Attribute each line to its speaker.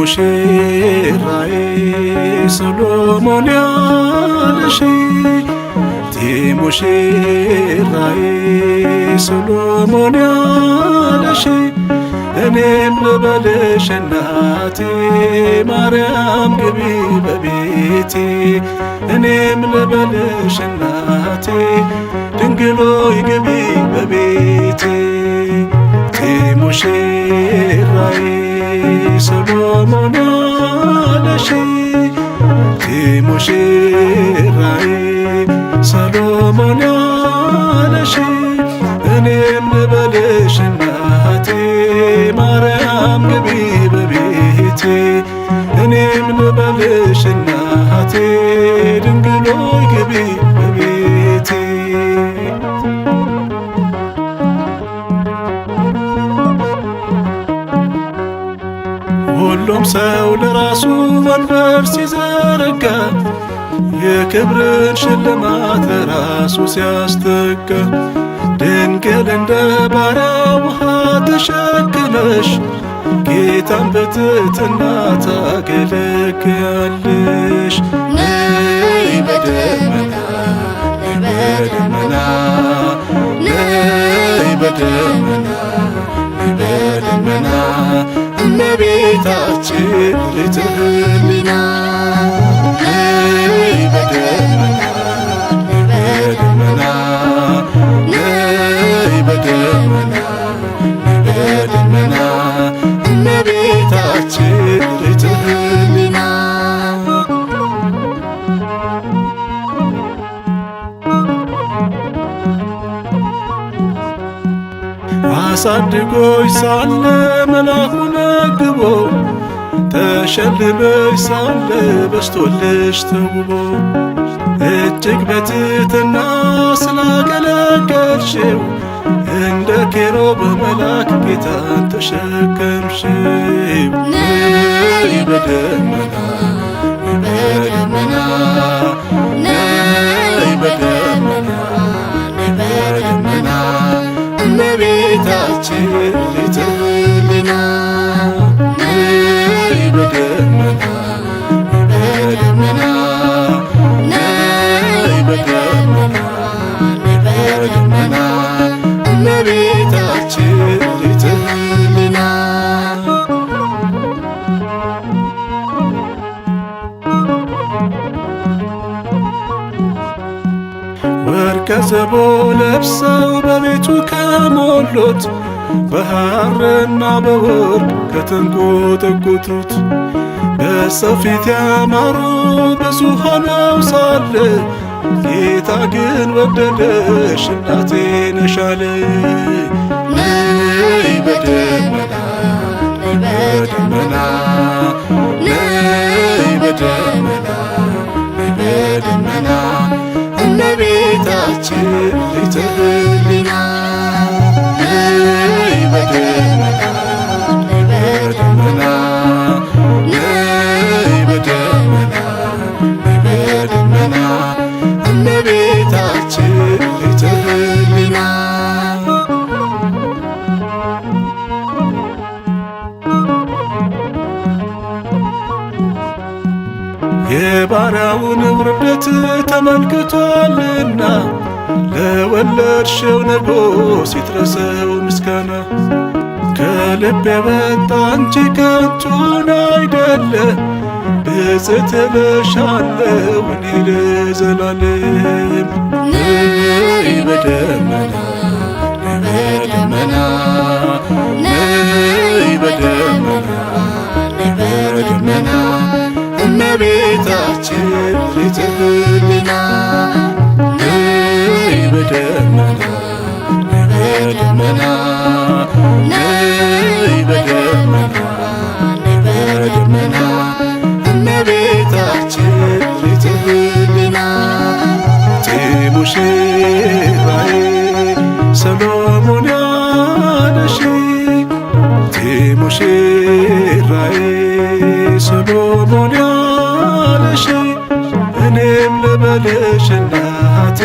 Speaker 1: ሙሽራዬ ሰሎሞን ያለሽ ሙሽራዬ ሰሎሞን ያለሽ እኔም ልበልሽ እናቴ ማርያም ግቢ በቤቴ እኔም ልበልሽ እናቴ ድንግሎይ ግቢ በቤቴ ሙሽራዬ ሰሎሞን ያለሽ ሙሽራዬ ሰሎሞን ያለሽ እኔም ልበልሽ እናቴ ማርያም ግቢ በቤቴ እኔም ልበልሽ እናቴ ድንግሎይ ግቢ በቤቴ ሁሉም ሰው ለራሱ ወንበር ሲዘረጋ የክብርን ሽልማት ለራሱ ሲያስተጋ ድንግል እንደ ባሪያ ውሃ ተሸክመሽ ጌታን በትሕትና ታገለግያለሽ። ነይ በደመና ነይ በደመና ነይ በደመና ነይ በደመና እመቤታችን ርትዕ ሕሊና ነይ በደመና ነይ በደመና ነይ በደመና ነይ በደመና እመቤታችን ርትዕ ሕሊና አሳድጎሽ ሳለ መልአኩ መግቦ ተሸልመሽ ሳለ በስቶልሽ ተውቦ እጅግ በትሕትና ስላገለገልሽው እንደ ኬሩብ መልአክ ጌታን ተሸከምሽው። ነይ በደመና ነይ በደመና ነይ በደመና ነይ በደመና እመቤታችን ርትዕ ሕሊና ነይ በደመና ነይ በደመና ነይ በደመና ነይ በደመና እመቤታችን ርትዕ ሕሊና ወርቀ ዘቦ ለብሰው በቤቱ ከሞሉት በሐርና በወርቅ ከተንቆጠቆጡት በሰው ፊት ያማሩ ብዙ ሆነው ሳለ ጌታ ግን ወደደሽ እናቴ ነሽ አለ። ነይ በደመና ነይ በደመና ነይ በደመና ነይ በደመና እመቤታችን ርትዕ ሕሊና ነይ በደመና ነይ በደመና ነይ በደመና ነይ በደመና እመቤታችን ርትዕ ሕሊና የባሪያውን ውርደት ተመልክቷልና ለወለድሽው ንጉሥ ይድረሰው ምስጋና። ከልብ የወጣ እንጂ ከንቱን አይደለ ብፅዕት እልሻለሁ እኔ ለዘላለም። ነይ በደመና ነይ በደመና ነይ በደመና ነይ በደመና እመቤታችን ርትዕ ሕሊና ነይ በደመና ነይ በደመና ነይ በደመና ነይ በደመና እመቤታችን ርትዕ ሕሊና ሙሽራዬ ሰሎሞን ያለሽ ሙሽራዬ ሰሎሞን ያለሽ እኔም ልበልሽ እናቴ